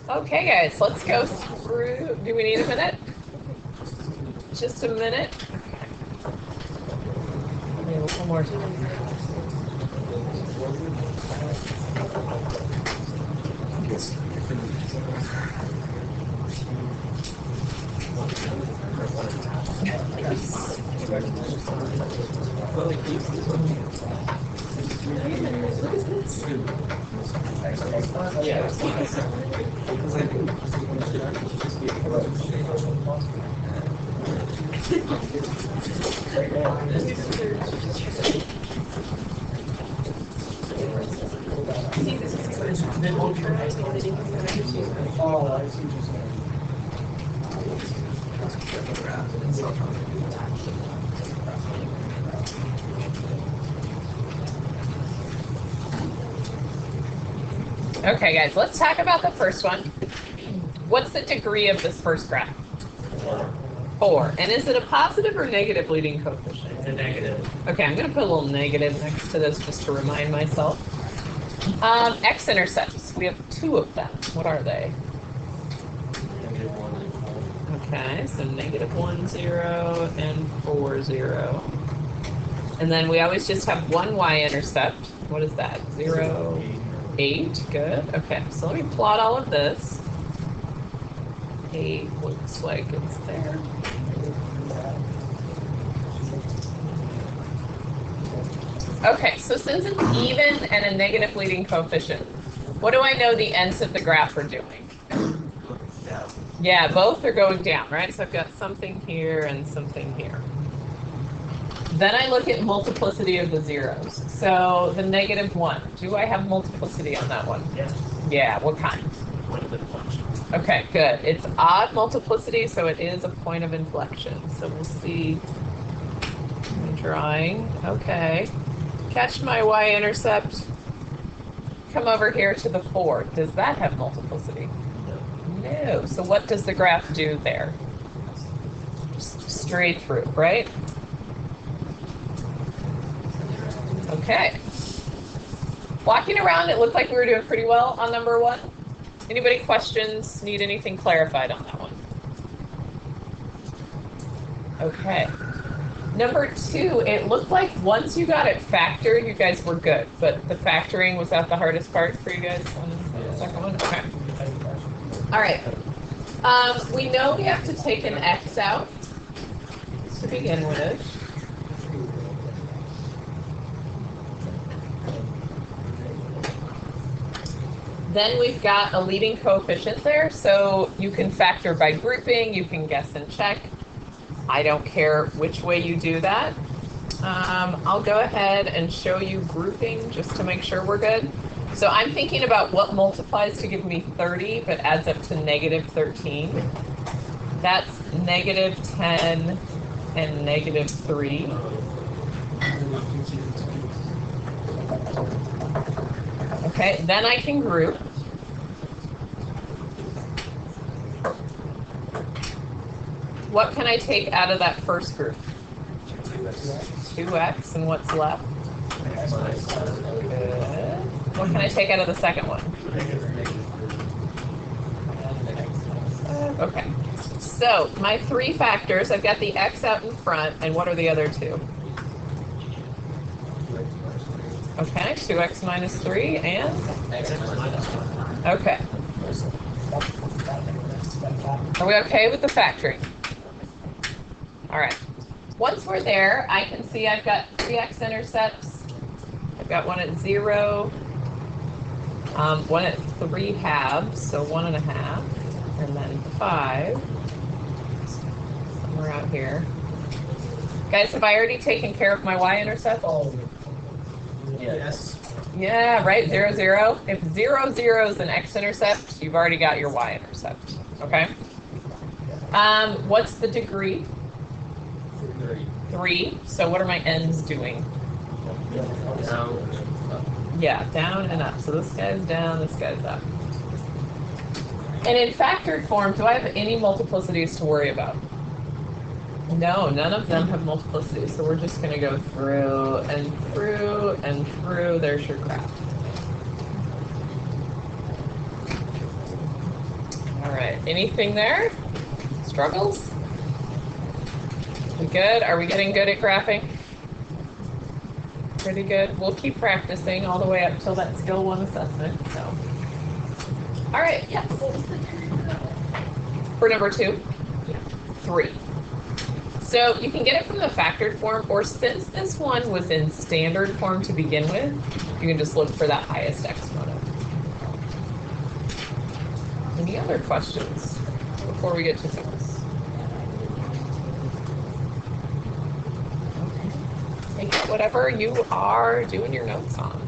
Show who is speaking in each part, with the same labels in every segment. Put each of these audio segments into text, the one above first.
Speaker 1: Okay, guys, let's go through. Do we need a minute? Just a minute? Okay, one more time.
Speaker 2: Oh, I see what you're saying.
Speaker 1: Okay, guys, let's talk about the first one. What's the degree of this first graph? 4. And is it a positive or negative leading coefficient?
Speaker 3: It's a negative.
Speaker 1: Okay, I'm going to put a little negative next to this just to remind myself. X-intercepts. We have 2 of them. What are they?
Speaker 3: -1 and 4.
Speaker 1: Okay, so -1, 0, and 4, 0. And then we always just have one y-intercept. What is that? 0, 8. Good. Okay, so let me plot all of this. 8 looks like it's there. Okay, so since it's even and a negative leading coefficient, what do I know the ends of the graph are doing? Yeah, both are going down, right? So I've got something here and something here. Then I look at multiplicity of the zeros. So the -1, do I have multiplicity on that one?
Speaker 3: Yes.
Speaker 1: Yeah, what kind?
Speaker 3: Point of inflection.
Speaker 1: Okay, good. It's odd multiplicity, so it is a point of inflection. So we'll see. Drawing. Okay. Catch my y-intercept. Come over here to the 4. Does that have multiplicity? No. So what does the graph do there? Just straight through, right? Okay. Walking around, it looked like we were doing pretty well on number 1. Anybody questions? Need anything clarified on that one? Okay. Number 2, it looked like once you got it factored, you guys were good. But the factoring, was that the hardest part for you guys on the second one? Okay. All right. We know we have to take an x out to begin with. Then we've got a leading coefficient there, so you can factor by grouping, you can guess and check. I don't care which way you do that. I'll go ahead and show you grouping just to make sure we're good. So I'm thinking about what multiplies to give me 30, but adds up to -13. That's -10 and -3. Okay, then I can group. What can I take out of that first group? 2x, and what's left? Good. What can I take out of the second one? Okay, so my 3 factors, I've got the x out in front, and what are the other 2? Okay, 2x minus 3, and? Okay. Are we okay with the factoring? All right. Once we're there, I can see I've got 3 x-intercepts. I've got one at 0, one at 3 halves, so 1.5, and then 5. Somewhere out here. Guys, have I already taken care of my y-intercept?
Speaker 2: Oh,
Speaker 3: Yes.
Speaker 1: Yeah, right, 0, 0. If 0, 0 is an x-intercept, you've already got your y-intercept, okay? What's the degree? 3. So what are my ends doing?
Speaker 3: Down.
Speaker 1: Yeah, down and up. So this guy's down, this guy's up. And in factored form, do I have any multiplicities to worry about? No, none of them have multiplicity. So we're just going to go through and through and through. There's your graph. Anything there? Struggles? We good? Are we getting good at graphing? Pretty good. We'll keep practicing all the way up till that skill 1 assessment. So, all right. Yes. For number 2, 3. So you can get it from the factored form, or since this one was in standard form to begin with, you can just look for that highest exponent. Any other questions before we get to those? Take out whatever you are doing your notes on.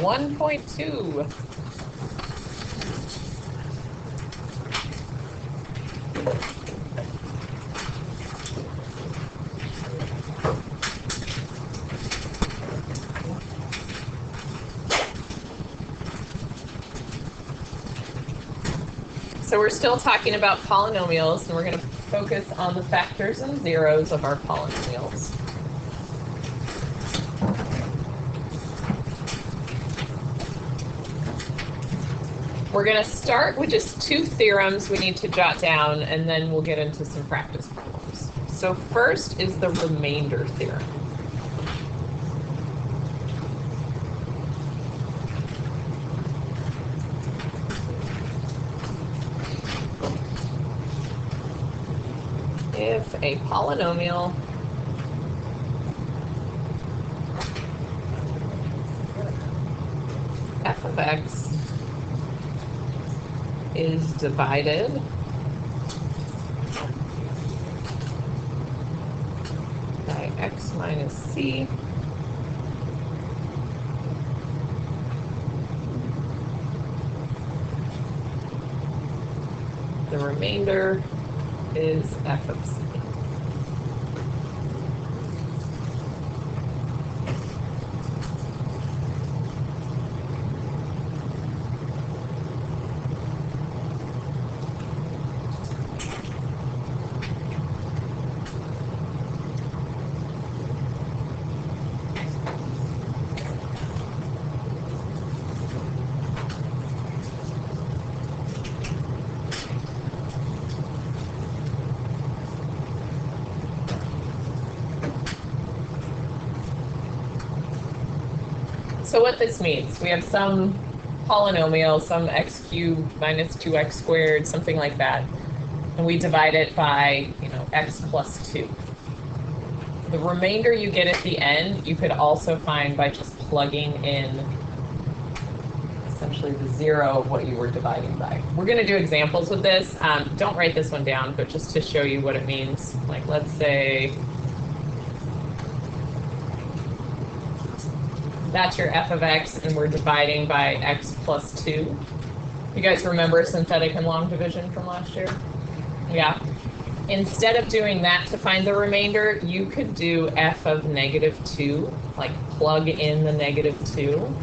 Speaker 1: One 1.2. So we're still talking about polynomials, and we're going to focus on the factors and zeros of our polynomials. We're going to start with just 2 theorems we need to jot down, and then we'll get into some practice problems. So first is the remainder theorem. If a polynomial f of x is divided by x minus c, the remainder is f of c. So what this means, we have some polynomial, some x cubed minus 2x squared, something like that, and we divide it by, x plus 2. The remainder you get at the end, you could also find by just plugging in essentially the 0 of what you were dividing by. We're going to do examples with this. Don't write this one down, but just to show you what it means. Like, let's say that's your f of x, and we're dividing by x plus 2. You guys remember synthetic and long division from last year? Yeah. Instead of doing that to find the remainder, you could do f of -2, like plug in the -2.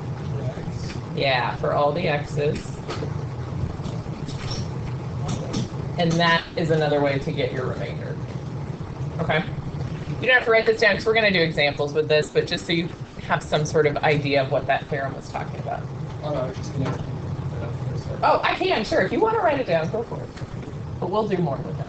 Speaker 1: Yeah, for all the x's. And that is another way to get your remainder. Okay? You don't have to write this down because we're going to do examples with this, but just so you have some sort of idea of what that theorem was talking about.
Speaker 2: Oh, no, just gonna.
Speaker 1: Oh, I can, sure. If you want to write it down, go for it. But we'll do more with that.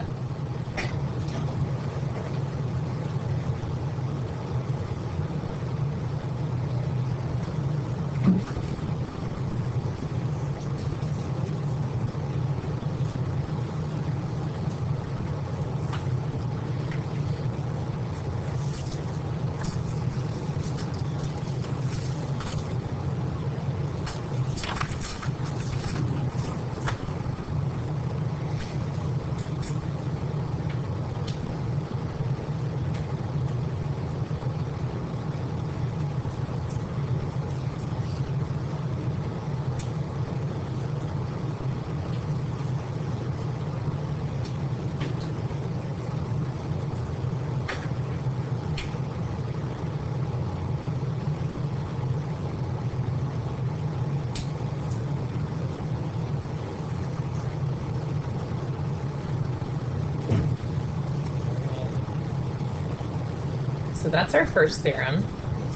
Speaker 1: So that's our first theorem.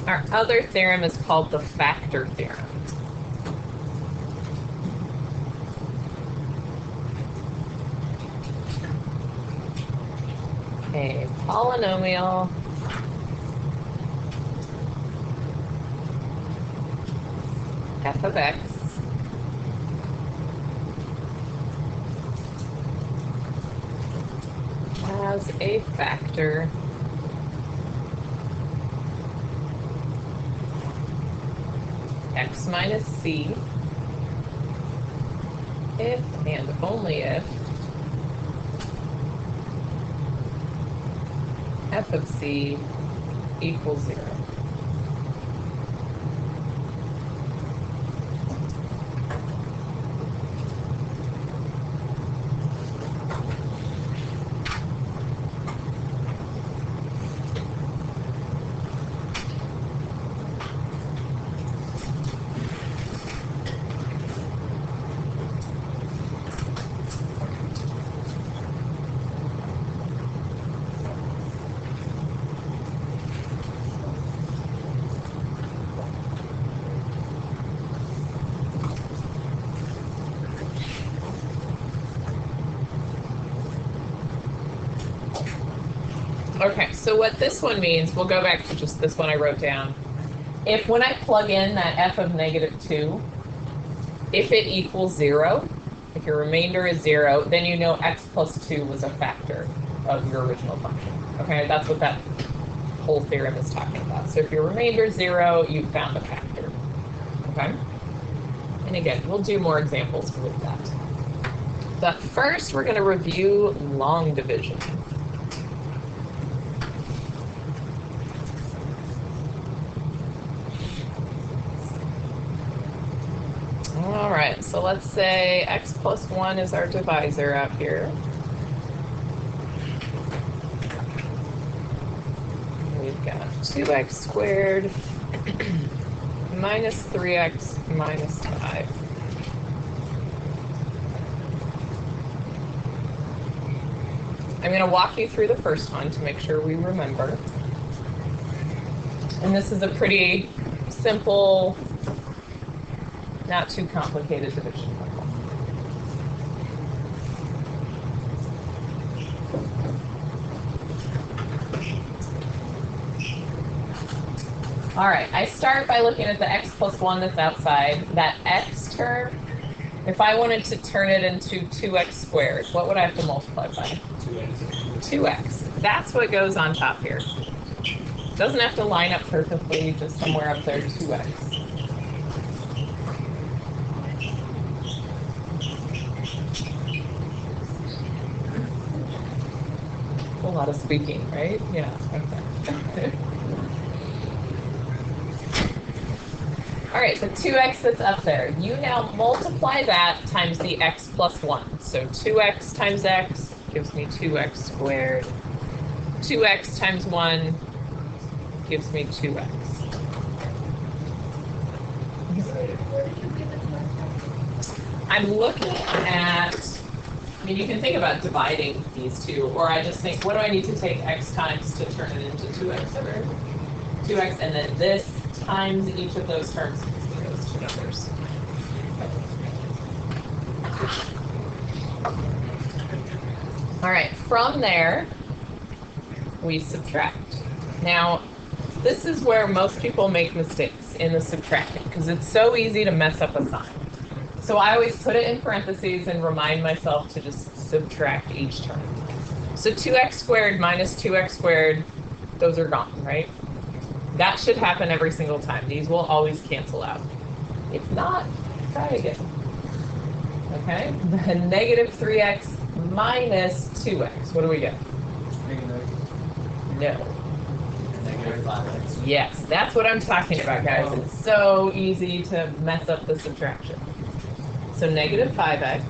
Speaker 1: Our other theorem is called the factor theorem. A polynomial f of x has a factor x minus c if and only if f of c equals 0. Okay, so what this one means, we'll go back to just this one I wrote down. If when I plug in that f of -2, if it equals 0, if your remainder is 0, then you know x plus 2 was a factor of your original function. Okay, that's what that whole theorem is talking about. So if your remainder is 0, you found a factor. Okay? And again, we'll do more examples with that. But first, we're going to review long division. All right, so let's say x plus 1 is our divisor out here. We've got 2x squared minus 3x minus 5. I'm going to walk you through the first one to make sure we remember. And this is a pretty simple, not too complicated division problem. All right, I start by looking at the x plus 1 that's outside. That x term, if I wanted to turn it into 2x squared, what would I have to multiply by? 2x. That's what goes on top here. Doesn't have to line up perfectly, just somewhere up there, 2x. A lot of speaking, right? Yeah, okay. All right, the 2x that's up there, you now multiply that times the x plus 1. So 2x times x gives me 2x squared. 2x times 1 gives me 2x. I'm looking at, I mean, you can think about dividing these two, or I just think, what do I need to take x times to turn it into 2x squared? 2x, and then this times each of those terms, those two numbers. All right, from there, we subtract. Now, this is where most people make mistakes in the subtracting, because it's so easy to mess up a sign. So I always put it in parentheses and remind myself to just subtract each term. So 2x squared minus 2x squared, those are gone, right? That should happen every single time. These will always cancel out. If not, try again. Okay, then negative 3x minus 2x. What do we get? No.
Speaker 3: Negative 5x.
Speaker 1: Yes, that's what I'm talking about, guys. It's so easy to mess up the subtraction. So negative 5x.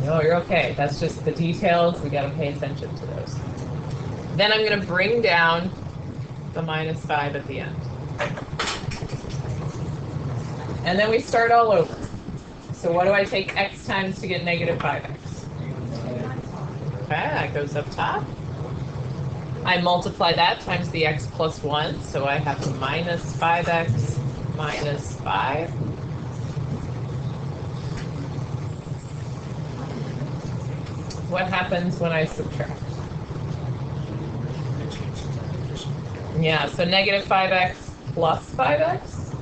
Speaker 1: No, you're okay. That's just the details. We got to pay attention to those. Then I'm going to bring down the minus 5 at the end. And then we start all over. So what do I take x times to get negative 5x? Okay, that goes up top. I multiply that times the x plus 1, so I have minus 5x minus 5. What happens when I subtract? Yeah, so negative 5x plus 5x,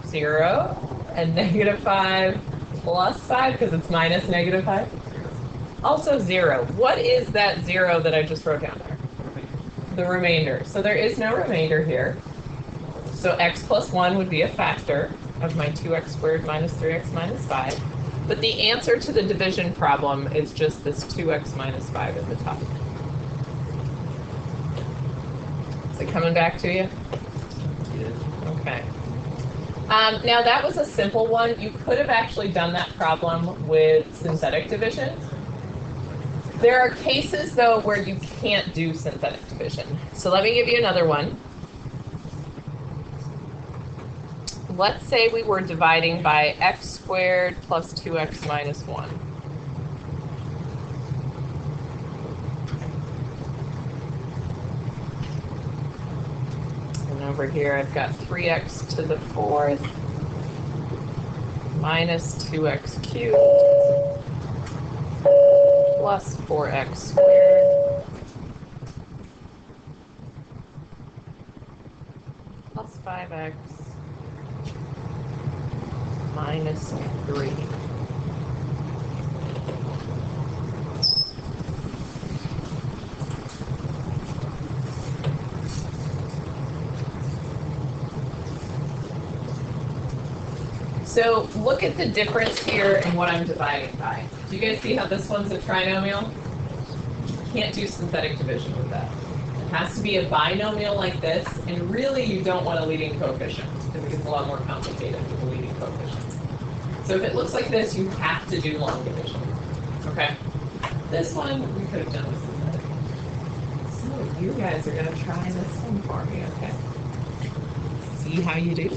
Speaker 1: 0, and negative 5 plus 5, because it's minus negative 5, also 0. What is that 0 that I just wrote down there? The remainder. So there is no remainder here. So x plus 1 would be a factor of my 2x squared minus 3x minus 5. But the answer to the division problem is just this 2x minus 5 at the top. Is it coming back to you? Okay. Now that was a simple one. You could have actually done that problem with synthetic division. There are cases, though, where you can't do synthetic division. So let me give you another one. Let's say we were dividing by x squared plus 2x minus 1. And over here I've got 3x to the 4th minus 2x cubed plus 4x squared plus 5x minus 3. So look at the difference here in what I'm dividing by. Do you guys see how this one's a trinomial? Can't do synthetic division with that. It has to be a binomial like this, and really you don't want a leading coefficient because it gets a lot more complicated with a leading coefficient. So if it looks like this, you have to do long division. Okay? This one we could have done with synthetic. So you guys are going to try this one for me, okay? See how you do.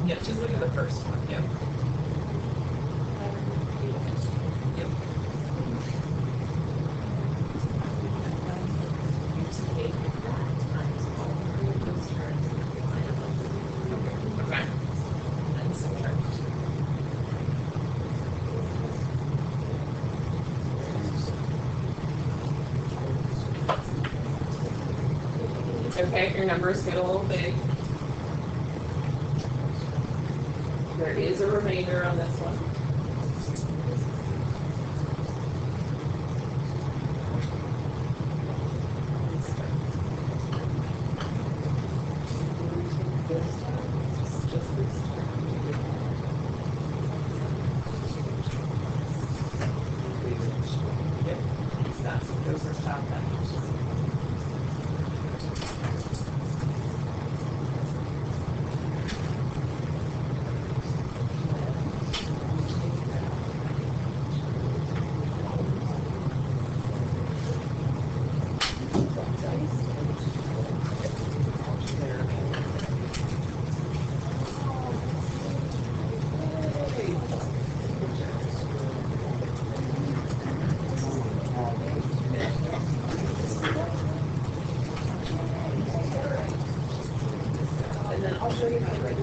Speaker 1: Yeah, just look at the first one. Yep. Yep. Okay. And subtract. okay if your numbers get a little big. There is a remainder on this one. Those are stop values. And then I'll show you how to write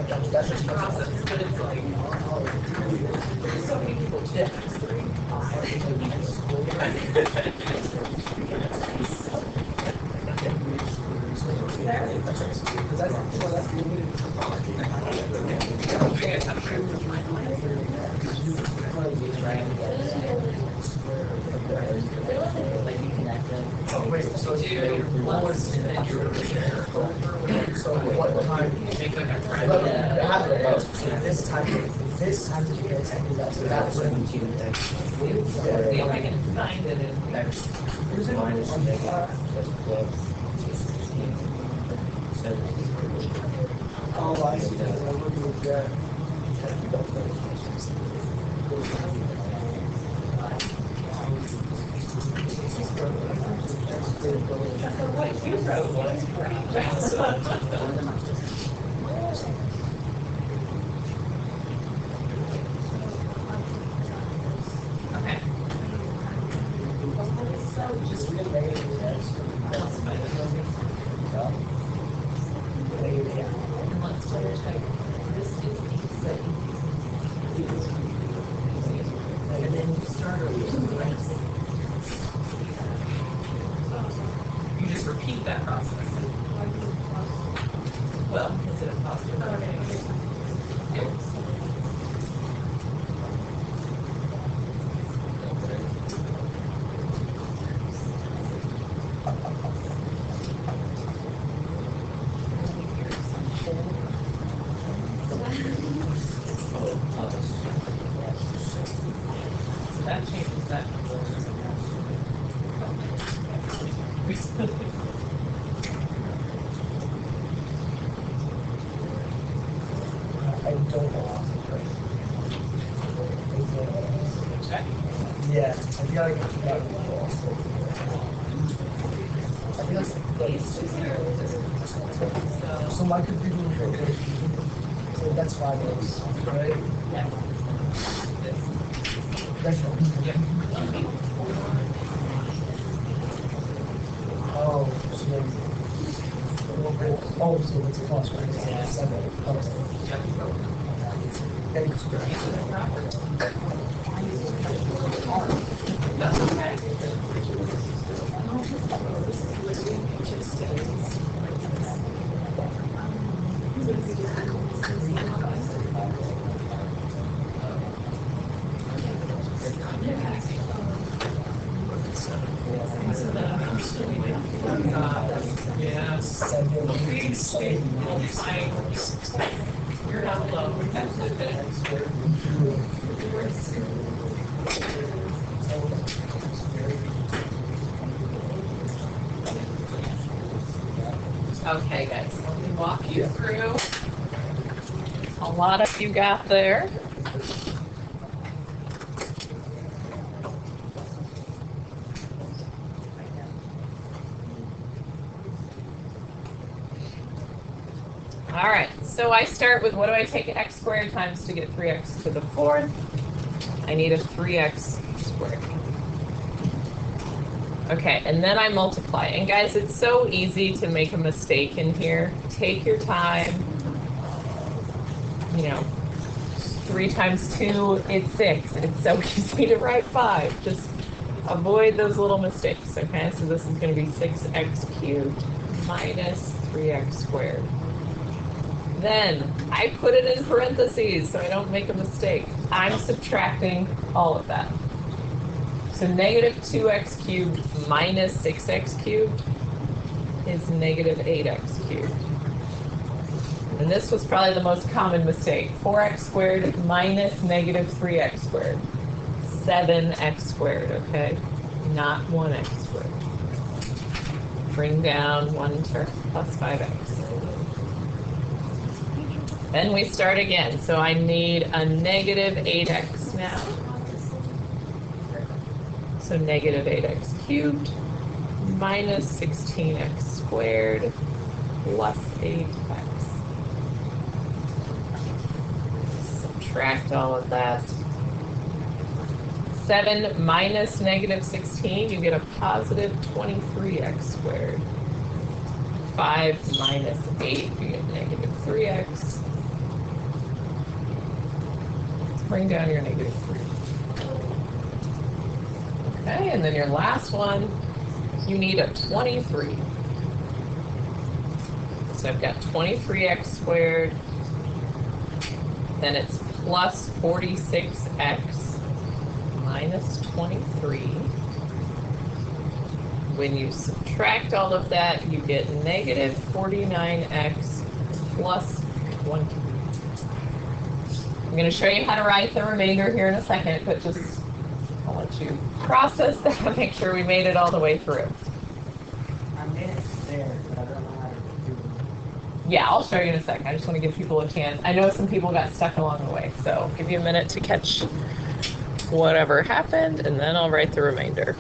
Speaker 1: so that's a process, but it's like there's so many people dip.
Speaker 2: Oh, wait, so it's so what time? This time to get exactly that, so that's when
Speaker 1: If I can find it in
Speaker 2: oh, I see, because I'm looking at that.
Speaker 1: what you wrote was pretty impressive. Okay.
Speaker 2: Just read negative text.
Speaker 1: Let's double check. This is easy. And then you start over. You just repeat that process. Well, instead of positive. Okay. So that changes that.
Speaker 2: I don't know.
Speaker 1: Check.
Speaker 2: Yeah, I feel like it's got I feel like so my computer was okay. So that's 5 days, right?
Speaker 1: Yeah.
Speaker 2: That's right. Oh, so then, oh, so it's a plus, right?
Speaker 1: Yeah.
Speaker 2: 7. Okay. Thank you.
Speaker 1: That's okay. Yes. You're not alone. Okay, guys, let me walk you through a lot of you got there. All right, so I start with what do I take x squared times to get 3x to the fourth? I need a 3x squared. Okay, and then I multiply. And guys, it's so easy to make a mistake in here. Take your time. You know, 3 times 2 is 6. It's so easy to write 5. Just avoid those little mistakes, okay? So this is going to be 6x cubed minus 3x squared. Then I put it in parentheses so I don't make a mistake. I'm subtracting all of that. So negative 2x cubed minus 6x cubed is negative 8x cubed. And this was probably the most common mistake. 4x squared minus negative 3x squared. 7x squared, okay? Not 1x squared. Bring down 1 term plus 5x. Then we start again. So I need a negative 8x now. So negative 8x cubed minus 16x squared plus 8x. Subtract all of that. 7 minus negative 16, you get a positive 23x squared. 5 minus 8, you get negative 3x. Bring down your negative 3. Okay, and then your last one, you need a 23. So I've got 23x squared, then it's plus 46x minus 23. When you subtract all of that, you get negative 49x plus 20. I'm going to show you how to write the remainder here in a second, but just I'll let you process that, make sure we made it all the way through.
Speaker 3: I made it there, but I don't know how to do it.
Speaker 1: Yeah, I'll show you in a second. I just want to give people a chance. I know some people got stuck along the way, so give you a minute to catch whatever happened, and then I'll write the remainder.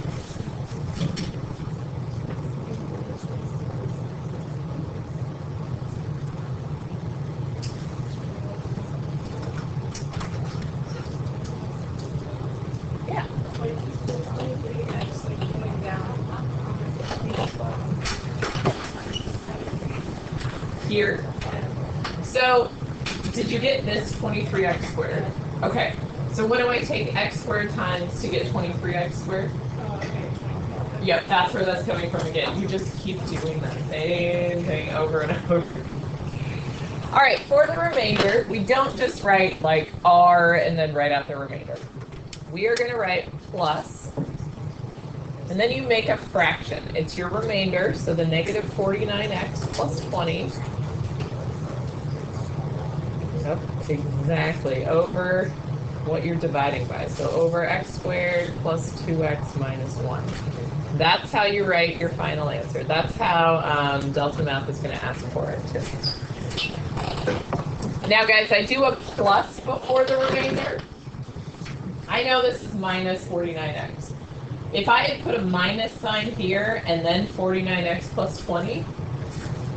Speaker 1: Here. So, did you get this 23x squared? Okay, so what do I take x squared times to get 23x squared? Yep, that's where that's coming from again. You just keep doing that same thing over and over. All right, for the remainder, we don't just write like r and then write out the remainder. We are going to write plus, and then you make a fraction. It's your remainder, so the negative 49x plus 20. Yep, exactly, over what you're dividing by. So over x squared plus 2x minus 1. That's how you write your final answer. That's how Delta Math is going to ask for it too. Now guys, I do a plus before the remainder. I know this is minus 49x. If I had put a minus sign here and then 49x plus 20,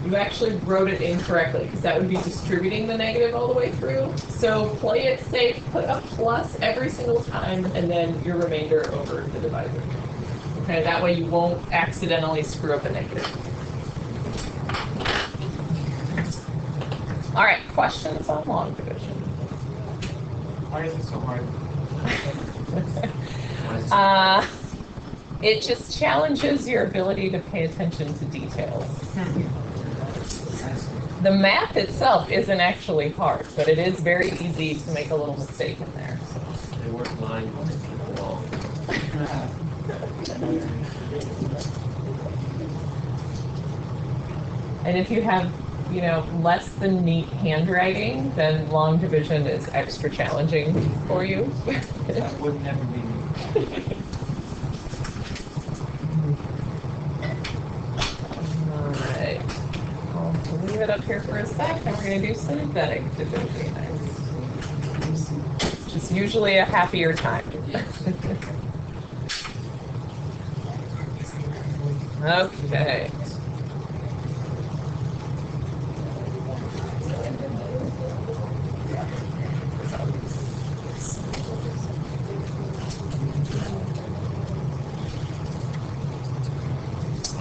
Speaker 1: you actually wrote it incorrectly because that would be distributing the negative all the way through. So play it safe, put a plus every single time, and then your remainder over the divisor. Okay, that way you won't accidentally screw up a negative. All right, questions on long division?
Speaker 3: Why is it so hard?
Speaker 1: It just challenges your ability to pay attention to details. The math itself isn't actually hard, but it is very easy to make a little mistake in there.
Speaker 3: They work line on the wall.
Speaker 1: And if you have, less than neat handwriting, then long division is extra challenging for you.
Speaker 3: That would never be me.
Speaker 1: All right. I'll leave it up here for a sec, and we're going to do synthetic division next. Which is usually a happier time. Okay.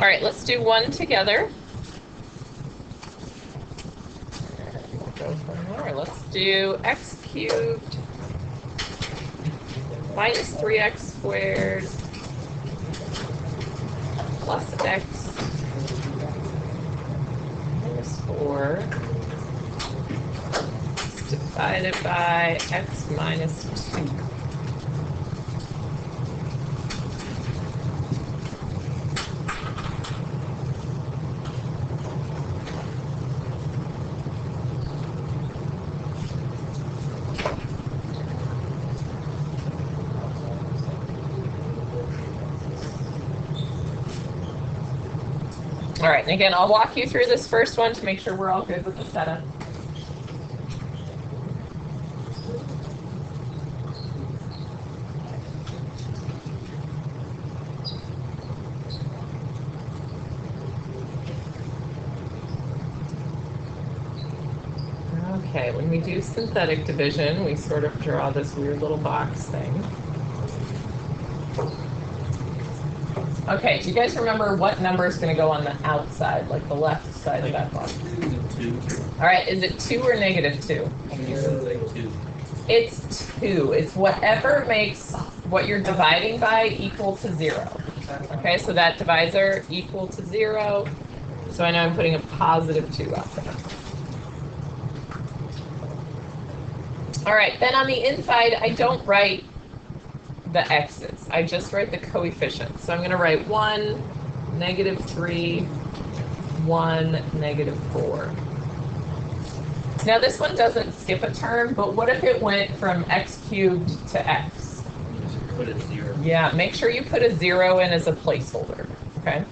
Speaker 1: All right, let's do one together. Go from there. Let's do x cubed minus 3x squared plus x minus 4 divided by x minus 2. All right, and again, I'll walk you through this first one to make sure we're all good with the setup. Okay, when we do synthetic division, we sort of draw this weird little box thing. Okay, do you guys remember what number is going to go on the outside, like the left side of that box?
Speaker 4: 2.
Speaker 1: All right, is it 2 or negative 2?
Speaker 4: Like 2.
Speaker 1: It's 2. It's whatever makes what you're dividing by equal to 0. Okay, so that divisor equal to 0. So I know I'm putting a positive 2 out there. All right, then on the inside, I don't write the x's. I just write the coefficients. So I'm going to write 1, negative 3, 1, negative 4. Now this one doesn't skip a term, but what if it went from x cubed to x?
Speaker 4: Put it 0.
Speaker 1: Yeah, make sure you put a 0 in as a placeholder, okay?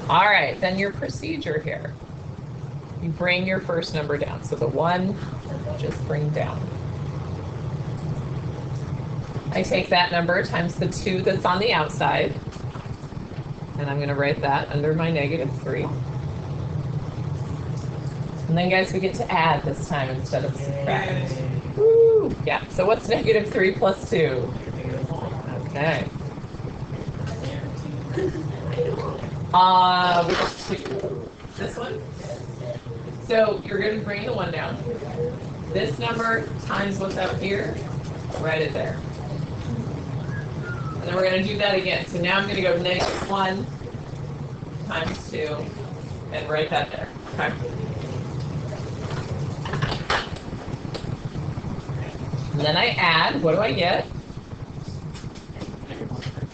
Speaker 1: All right, then your procedure here. You bring your first number down. So the 1, just bring down. I take that number times the 2 that's on the outside, and I'm going to write that under my negative 3. And then, guys, we get to add this time instead of subtract. Woo! Yeah, so what's negative 3 plus 2? Okay. This one? So you're going to bring the 1 down. This number times what's out here, write it there. And then we're going to do that again. So now I'm going to go negative 1 times 2 and write that there. Okay. And then I add. What do I get?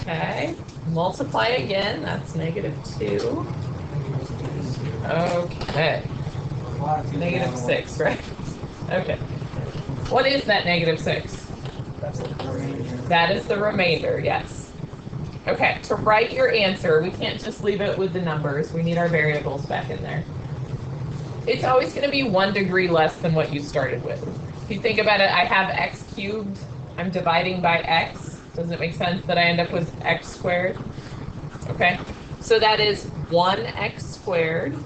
Speaker 1: Okay. Multiply again. That's negative 2. Okay. Negative 6, right? Okay. What is that negative 6? That is the remainder, yes. Okay, to write your answer, we can't just leave it with the numbers. We need our variables back in there. It's always going to be 1 degree less than what you started with. If you think about it, I have x cubed. I'm dividing by x. Does it make sense that I end up with x squared? Okay, so that is 1x squared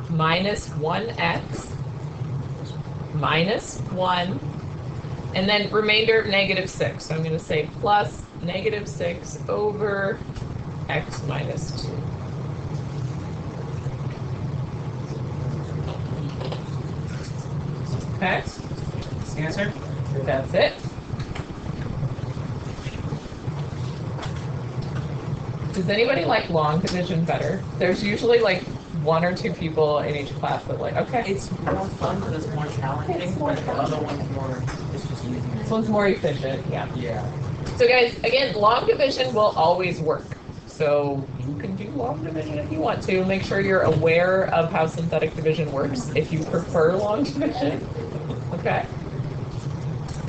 Speaker 1: minus 1x minus 1, and then remainder negative 6. So I'm going to say plus negative 6 over x minus 2. Okay?
Speaker 3: Answer?
Speaker 1: That's it. Does anybody like long division better? There's usually like 1 or 2 people in each class that like, okay.
Speaker 3: It's more fun, but it's more challenging.
Speaker 1: It's more
Speaker 3: but the other one's more, it's just easier.
Speaker 1: This one's more efficient, yeah.
Speaker 3: Yeah.
Speaker 1: So guys, again, long division will always work. So you can do long division if you want to. Make sure you're aware of how synthetic division works if you prefer long division. Okay.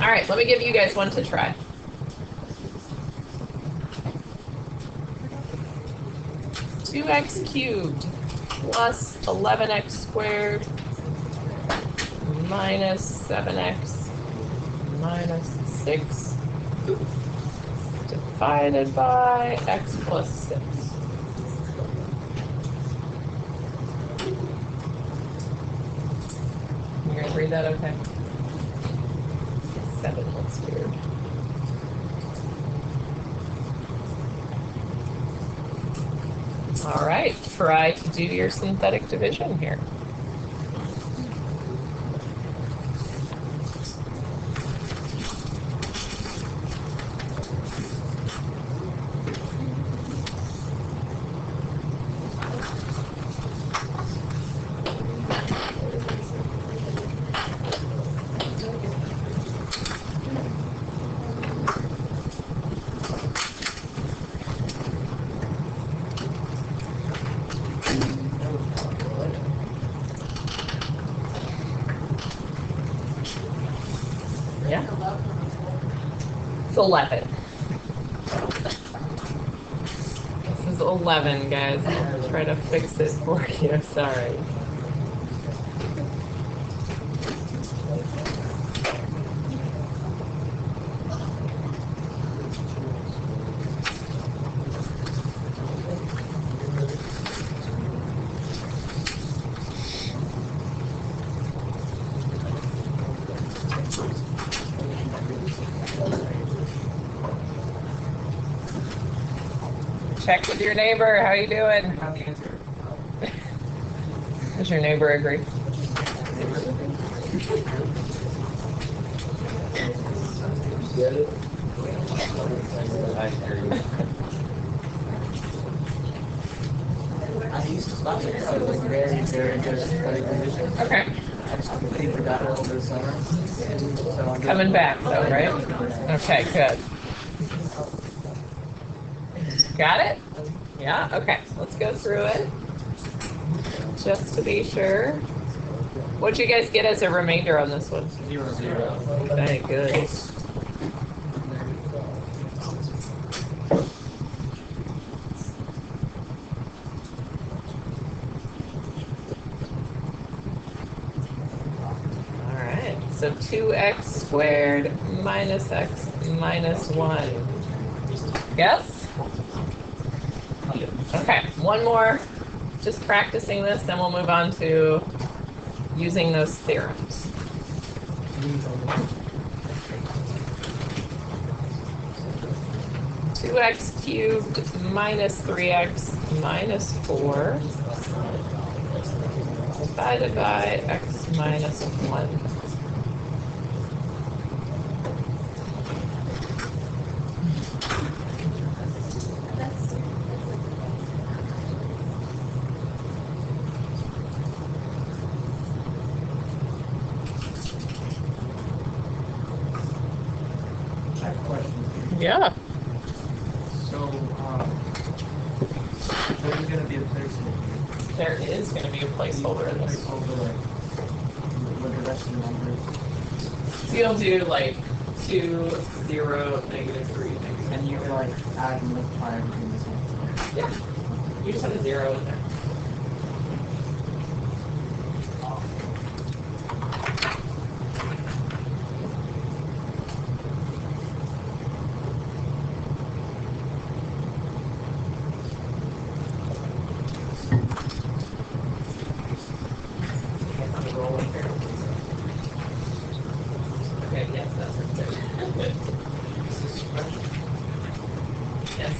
Speaker 1: All right, let me give you guys one to try. Two x cubed plus 11x squared minus 7x minus 6 divided by x plus 6. You guys read that okay? 7 looks weird. All right, try to do your synthetic division here. Yeah. It's 11. This is 11, guys. I'll try to fix it for you. Sorry. Check with your neighbor. How you doing? Does your neighbor agree?
Speaker 4: Get it?
Speaker 3: I used to stop it. I was very, very good at study condition.
Speaker 1: Okay.
Speaker 3: I just completely forgot it over the summer. So I'm
Speaker 1: Coming back though, right? Okay, good. Got it? Yeah? Okay. Let's go through it. Just to be sure. What'd you guys get as a remainder on this one?
Speaker 3: 0, 0.
Speaker 1: Okay, good. All right. So 2x squared minus x minus 1. Yes? Okay, one more. Just practicing this, then we'll move on to using those theorems. Two x cubed minus 3x minus 4 divided by x minus 1.
Speaker 3: I have a question.
Speaker 1: Yeah.
Speaker 3: So, there's going to be a placeholder.
Speaker 1: There is going to be a placeholder in this.
Speaker 3: Placeholder, like, with the rest of the numbers.
Speaker 1: So you'll do like 2, 0, negative 3, negative
Speaker 3: And you can, like, add and multiply everything the same.
Speaker 1: Yeah. You just have a 0 in there. Okay, yes, that's it. Yes.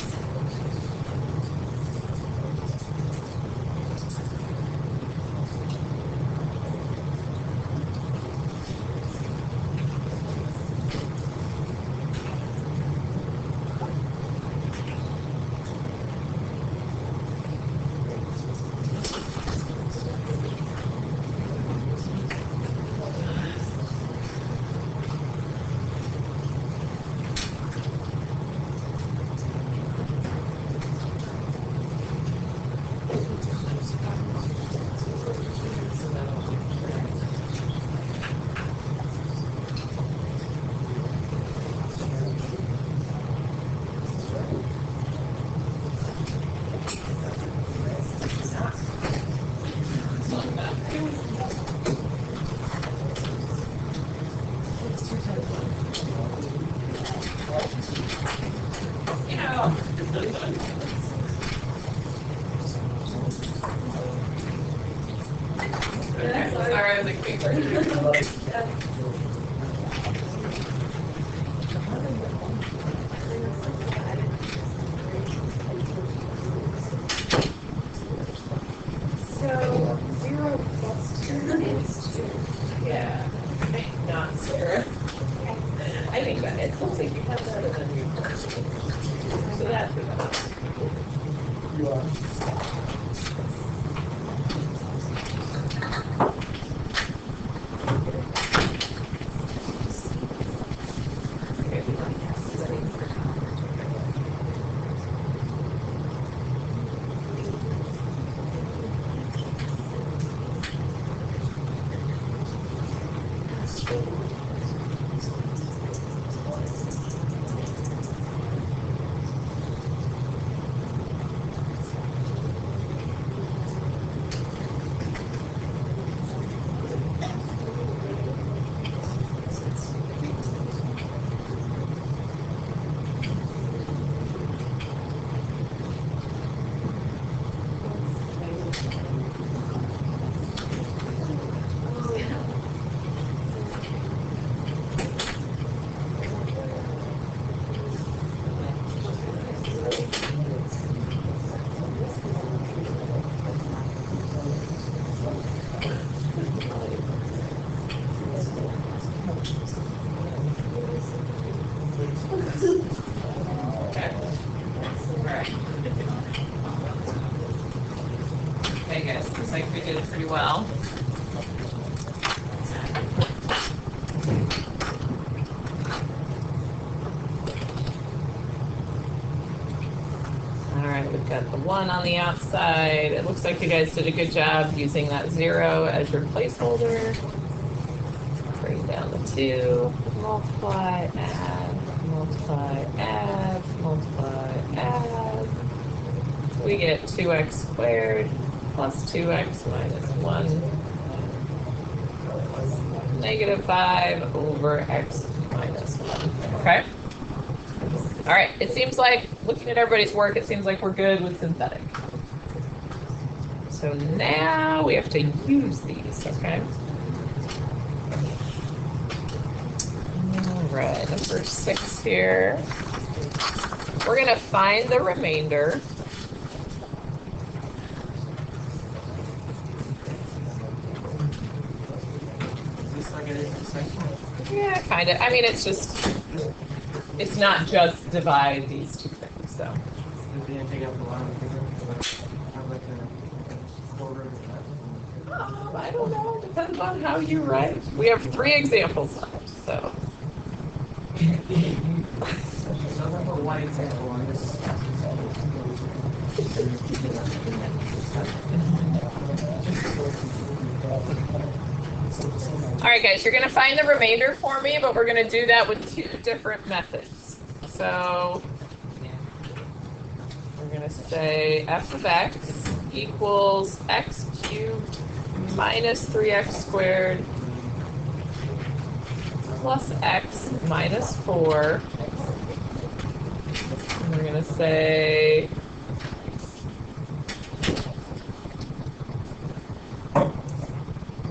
Speaker 1: Sorry, I was like,
Speaker 2: You are.
Speaker 1: Okay. All right. Okay, guys, looks like we did pretty well. All right, we've got the 1 on the outside. It looks like you guys did a good job using that 0 as your placeholder. Bring down the 2, multiply, add, multiply, add, multiply, add. We get 2x squared plus 2x minus 1 negative 5 over x minus 1. Okay? All right, it seems like, looking at everybody's work, it seems like we're good with synthetic. So now we have to use these, okay? All right, number 6 here. We're going to find the remainder. Yeah, kind of. I mean, it's just, it's not just divide these two things, so. I don't know, depends on how you write. We have 3 examples left, so.
Speaker 3: One example on this.
Speaker 1: All right, guys, you're going to find the remainder for me, but we're going to do that with 2 different methods. So we're going to say f of x equals x cubed minus 3x squared plus x minus 4. And we're going to say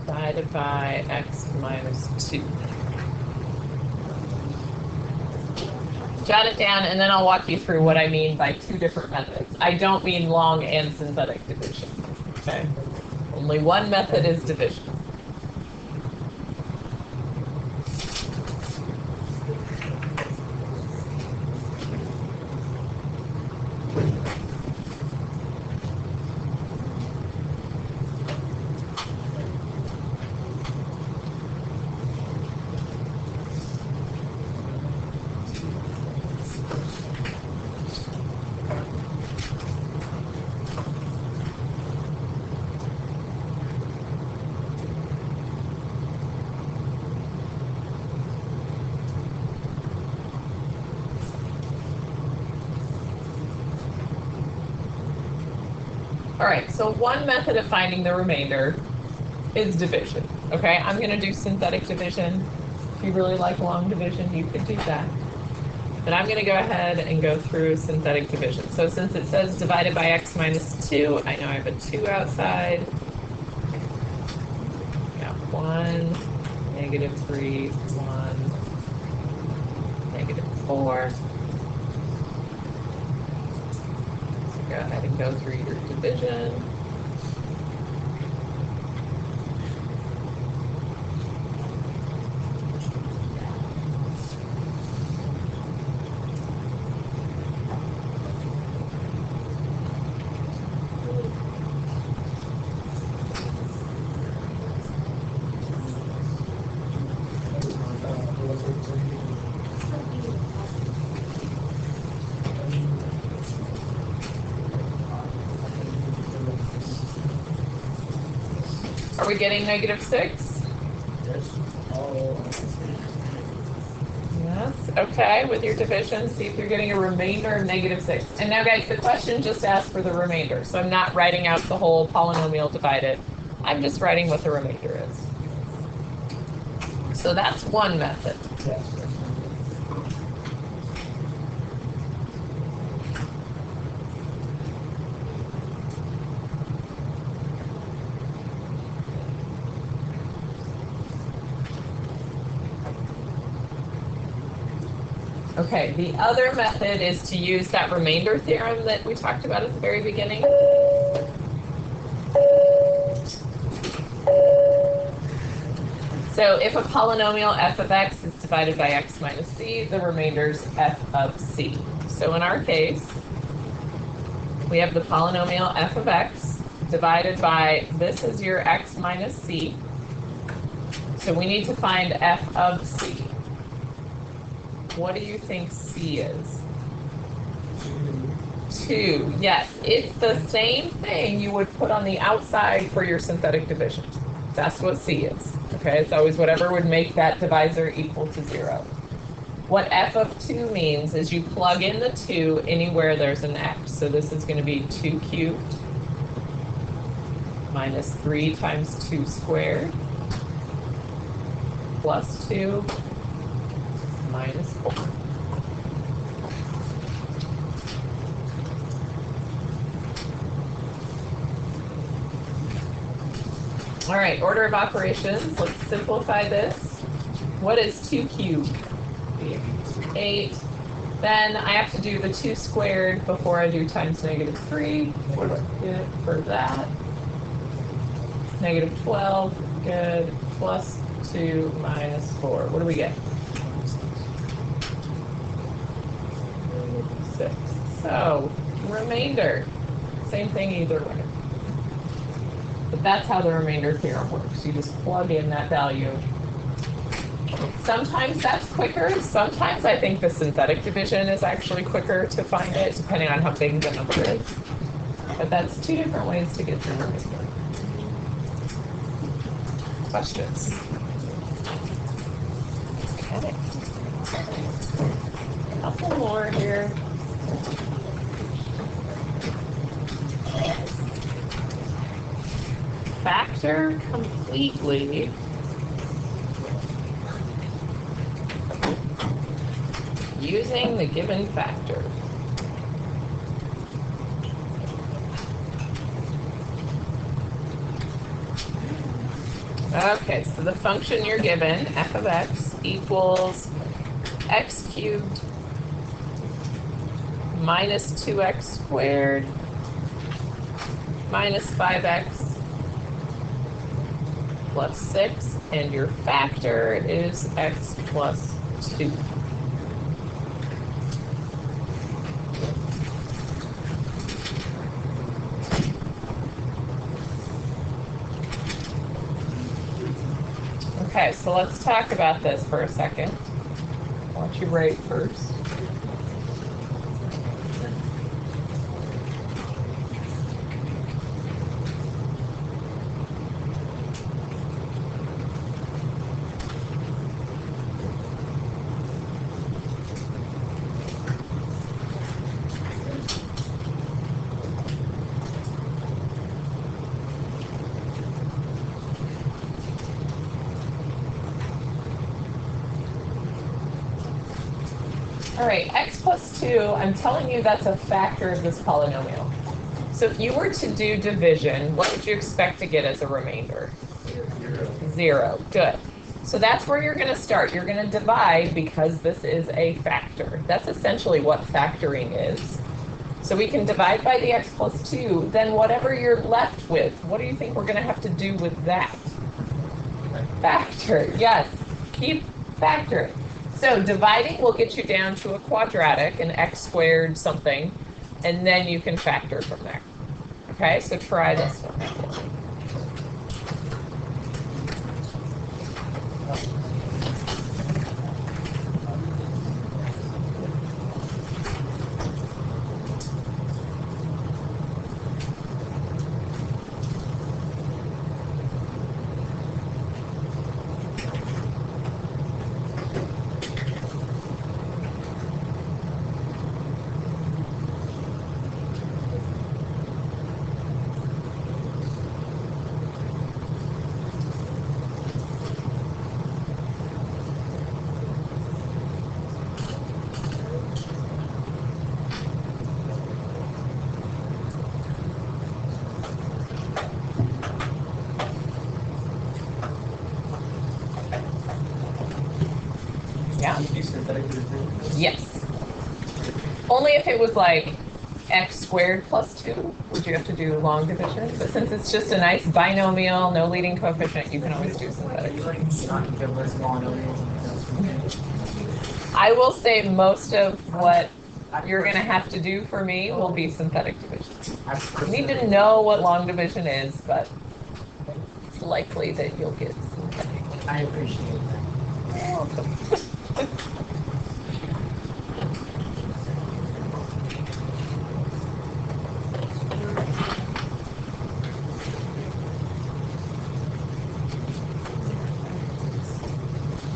Speaker 1: divided by x minus 2. Jot it down, and then I'll walk you through what I mean by 2 different methods. I don't mean long and synthetic division, okay? Only one method is division. All right, so one method of finding the remainder is division, okay? I'm going to do synthetic division. If you really like long division, you could do that. But I'm going to go ahead and go through synthetic division. So since it says divided by x minus 2, I know I have a 2 outside. Got 1, negative 3, 1, negative 4. Go ahead and go through your division. Are we getting -6?
Speaker 2: Yes. Oh.
Speaker 1: Yes, okay, with your division, see if you're getting a remainder of -6. And now guys, the question just asked for the remainder, so I'm not writing out the whole polynomial divided. I'm just writing what the remainder is. So that's one method.
Speaker 2: Yes.
Speaker 1: Okay, the other method is to use that remainder theorem that we talked about at the very beginning. So if a polynomial f of x is divided by x minus c, the remainder is f of c. So in our case, we have the polynomial f of x divided by, this is your x minus c. So we need to find f of c. What do you think c is? 2. Yes, it's the same thing you would put on the outside for your synthetic division. That's what c is. Okay, it's always whatever would make that divisor equal to 0. What f of 2 means is you plug in the 2 anywhere there's an x. So this is going to be 2 cubed minus 3 times 2 squared plus 2 minus 4. All right, order of operations. Let's simplify this. What is 2 cubed? 8. Then I have to do the 2 squared before I do times -3. What do I get for that? -12. Good. Plus 2 minus 4. What do we get? 6. So, remainder. Same thing either way. But that's how the remainder theorem works. You just plug in that value. Sometimes that's quicker. Sometimes I think the synthetic division is actually quicker to find it, depending on how big the number is. But that's 2 different ways to get the remainder. Questions? Okay. A couple more here. Factor completely using the given factor. Okay, so the function you're given, f of x, equals x cubed minus 2x squared minus 5x plus 6, and your factor is x plus 2. Okay, so let's talk about this for a second. Why don't you write first? All right, x plus 2, I'm telling you that's a factor of this polynomial. So if you were to do division, what would you expect to get as a remainder? 0. Good. So that's where you're going to start. You're going to divide because this is a factor. That's essentially what factoring is. So we can divide by the x plus 2. Then whatever you're left with, what do you think we're going to have to do with that? Factor. Yes. Keep factoring. So dividing will get you down to a quadratic, an x squared something, and then you can factor from there. Okay, so try this one. Yes. Only if it was like x squared plus 2 would you have to do long division. But since it's just a nice binomial, no leading coefficient, you can always do synthetic. I will say most of what you're going to have to do for me will be synthetic division. You need to know what long division is, but it's likely that you'll get synthetic.
Speaker 3: I appreciate that.
Speaker 1: You're welcome.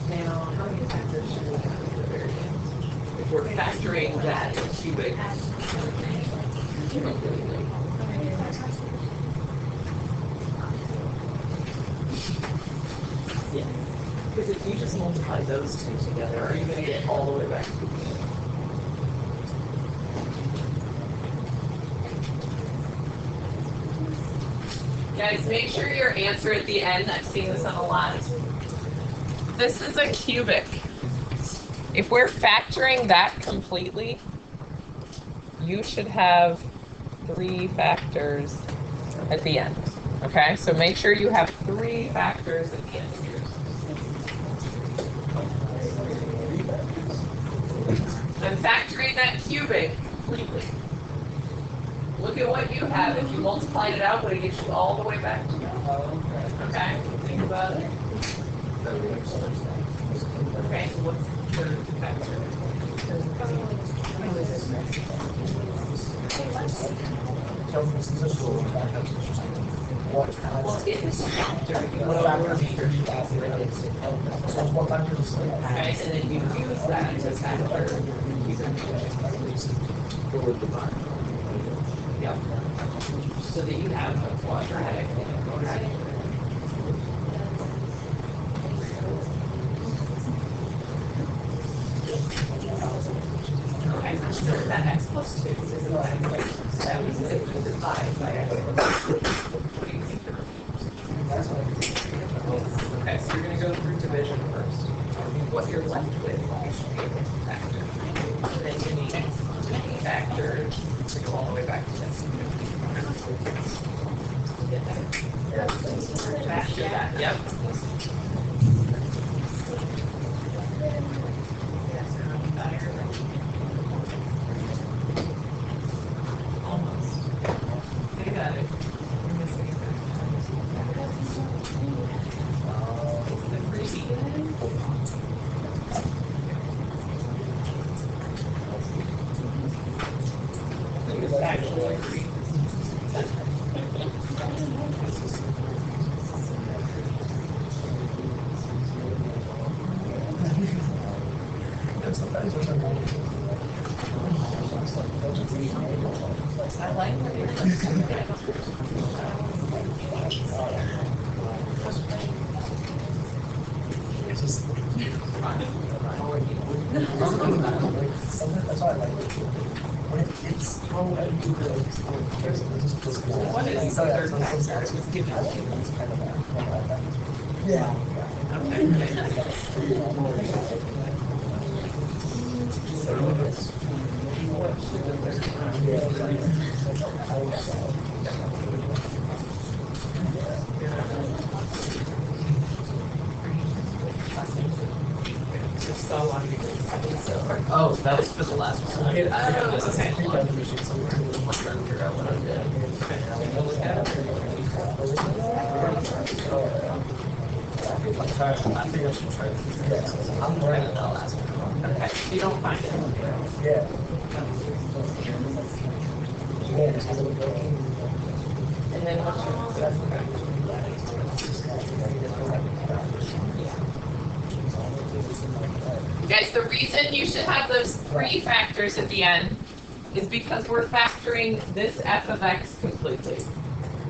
Speaker 1: Now, how many factors should we have at the very end? If we're factoring that cubic. Yeah, because if you just multiply those two together, are you going to get all the way back to the beginning? Guys, make sure your answer at the end, I've seen this on a lot. This is a cubic. If we're factoring that completely, you should have 3 factors at the end. Okay, so make sure you have 3 factors at the end. I'm factoring that cubic completely. Look at what you have. If you multiplied it out, would it get you all the way back to that? Okay, think about it. Okay, so what's the third factor? Well, if it's a factor, you would over-factor. Okay, and then you use that as a factor. Yep. So that you have a quadratic and a quadratic. Okay, so that x plus 2 is a line. That means that we divide by x. What do you think the remainder? Okay, so you're going to go through division first. What you're left with is a factor. And then you need many factors to go all the way back to this. Back to that, yep. Almost. You got it. You're missing it. It's the freebie. It's actually free. I like what you're
Speaker 2: That's why I like it. It's
Speaker 1: What is the third factor? It's given.
Speaker 2: Yeah.
Speaker 1: Oh, that was for the last one. Okay. I'm learning that last one. Okay, you don't find it.
Speaker 2: Yeah.
Speaker 1: And then what's your Guys, the reason you should have those 3 factors at the end is because we're factoring this f of x completely.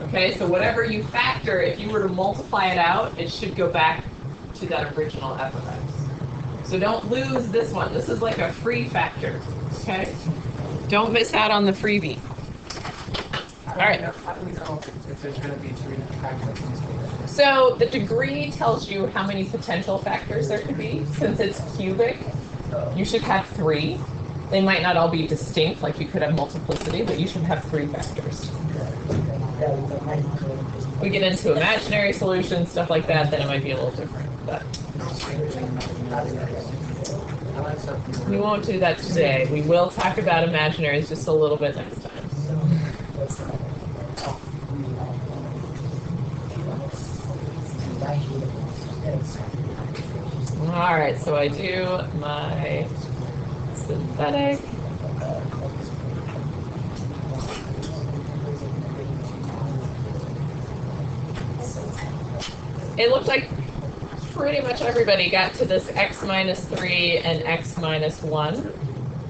Speaker 1: Okay, so whatever you factor, if you were to multiply it out, it should go back to that original f of x. So don't lose this one. This is like a free factor, okay? Don't miss out on the freebie. All right.
Speaker 3: How do we know if there's going to be 3 factors?
Speaker 1: So the degree tells you how many potential factors there could be. Since it's cubic, You should have 3. They might not all be distinct, like you could have multiplicity, but you should have 3 vectors. We get into imaginary solutions, stuff like that, then it might be a little different. But we won't do that today. We will talk about imaginaries just a little bit next time. All right, so I do my synthetic. It looked like pretty much everybody got to this x minus 3 and x minus 1.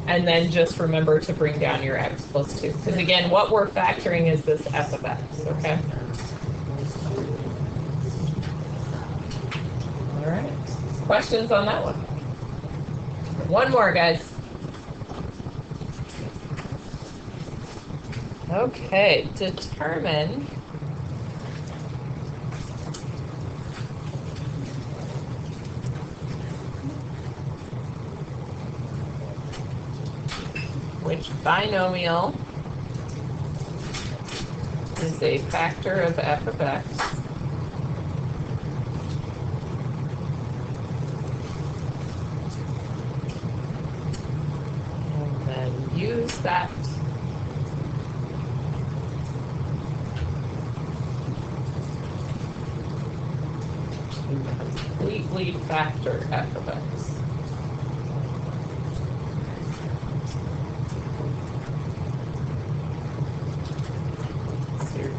Speaker 1: And then just remember to bring down your x plus 2. Because again, what we're factoring is this f of x, okay? All right. Questions on that one? One more, guys. Okay, determine which binomial is a factor of f of x and then use that to completely factor f of x.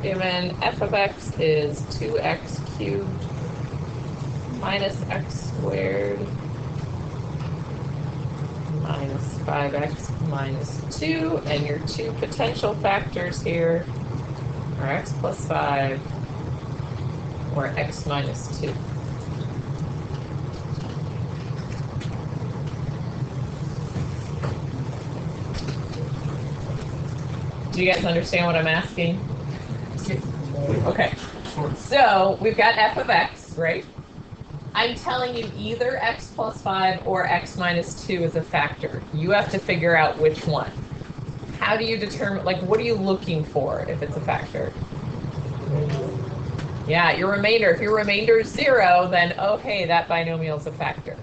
Speaker 1: Given f of x is 2x cubed minus x squared minus 5x minus 2, and your 2 potential factors here are x plus 5 or x minus 2. Do you guys understand what I'm asking? Okay, so we've got f of x, right? I'm telling you either x plus 5 or x minus 2 is a factor. You have to figure out which one. How do you determine, like, what are you looking for if it's a factor? Yeah, your remainder. If your remainder is 0, then, okay, that binomial is a factor.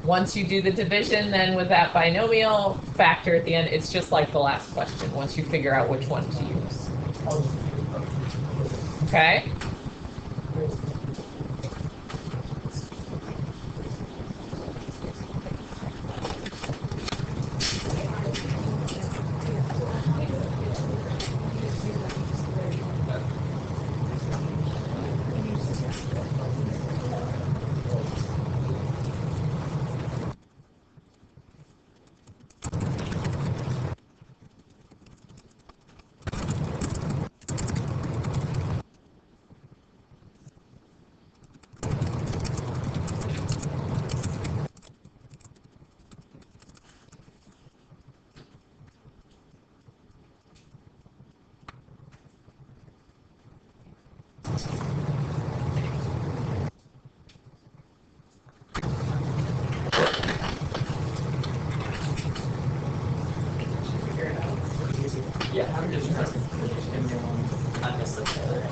Speaker 1: Once you do the division, then with that binomial factor at the end, it's just like the last question, once you figure out which one to use. Okay?
Speaker 3: Yeah, I'm just trying to give me one unnecessary.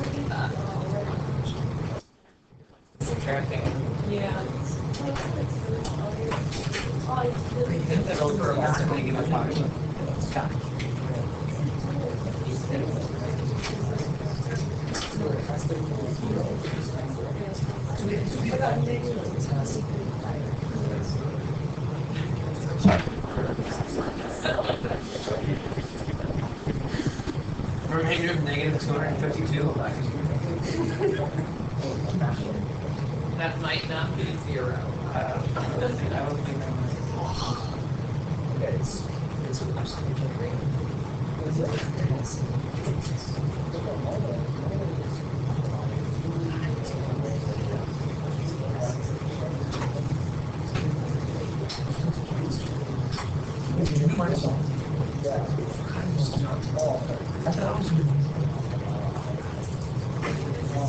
Speaker 3: Subtracting.
Speaker 1: Yeah.
Speaker 3: Hit that over a lot of negative function. Remainder of negative 252.
Speaker 1: That might not be 0.
Speaker 3: I don't think that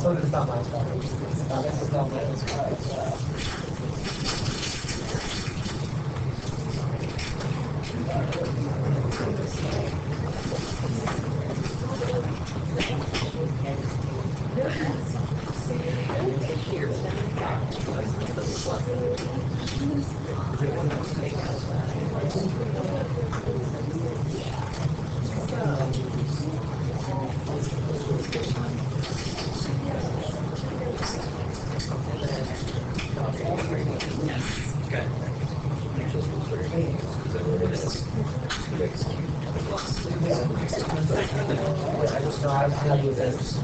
Speaker 2: So it's not my fault. It's not my fault. I just know I have you this.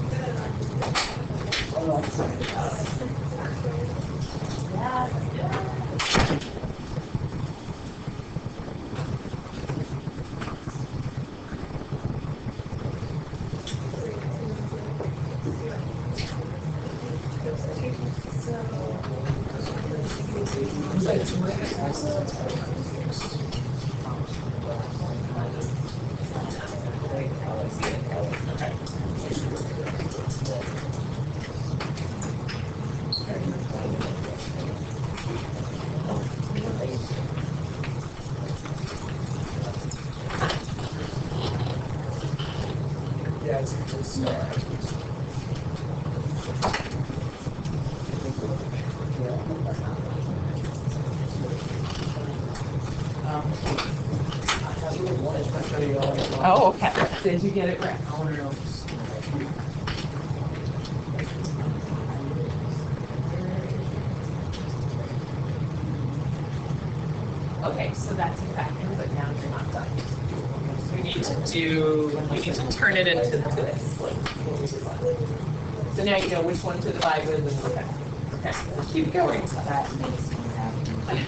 Speaker 2: Yeah, it's
Speaker 1: Oh, okay.
Speaker 3: Did you get it right? I want to know.
Speaker 1: Okay, so that's a factor, but now you're not done. We need to turn it into this. So now you know which one to divide with and okay. Okay, keep going.
Speaker 3: That makes me happy.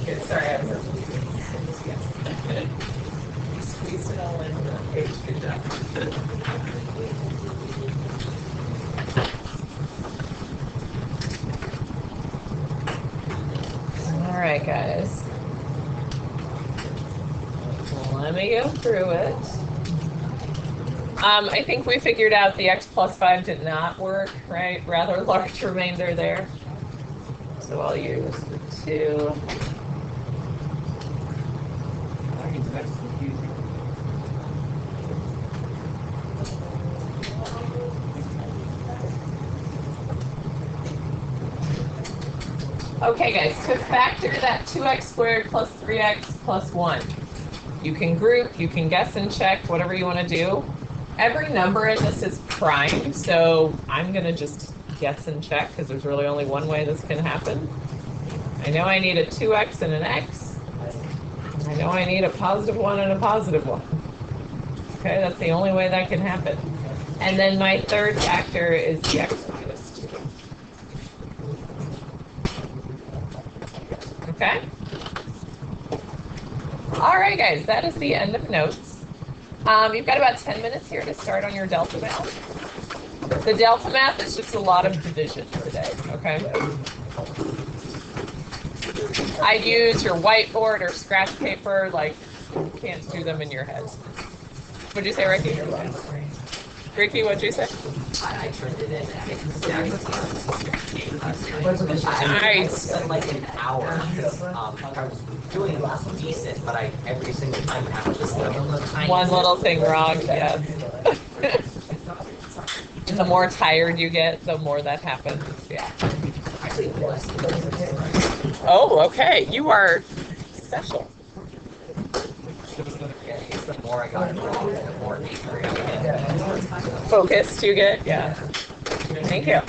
Speaker 1: Okay, sorry, I was squeezed it all in the page. Good job. All right, guys. Let me go through it. I think we figured out the x plus 5 did not work, right? Rather large remainder there. So I'll use the 2. Okay, guys, to factor that 2x squared plus 3x plus 1, you can group, you can guess and check, whatever you want to do. Every number in this is prime, so I'm going to just guess and check because there's really only one way this can happen. I know I need a 2x and an x. I know I need a positive 1 and a positive 1. Okay, that's the only way that can happen. And then my third factor is the x minus 2. Okay? All right, guys, that is the end of notes. You've got about 10 minutes here to start on your delta math. The delta math is just a lot of division today, okay? I'd use your whiteboard or scratch paper, like you can't do them in your head. What'd you say, Ricky? Ricky, what'd you say?
Speaker 3: I turned it in.
Speaker 1: Nice.
Speaker 3: I spent like an hour. I was doing decent, but every single time I have just
Speaker 1: One little thing wrong, yeah. The more tired you get, the more that happens, yeah.
Speaker 3: actually less.
Speaker 1: Oh, okay, you are special.
Speaker 3: Yeah, the more I got it wrong, the more angry I get.
Speaker 1: Focused you get, yeah. Thank you.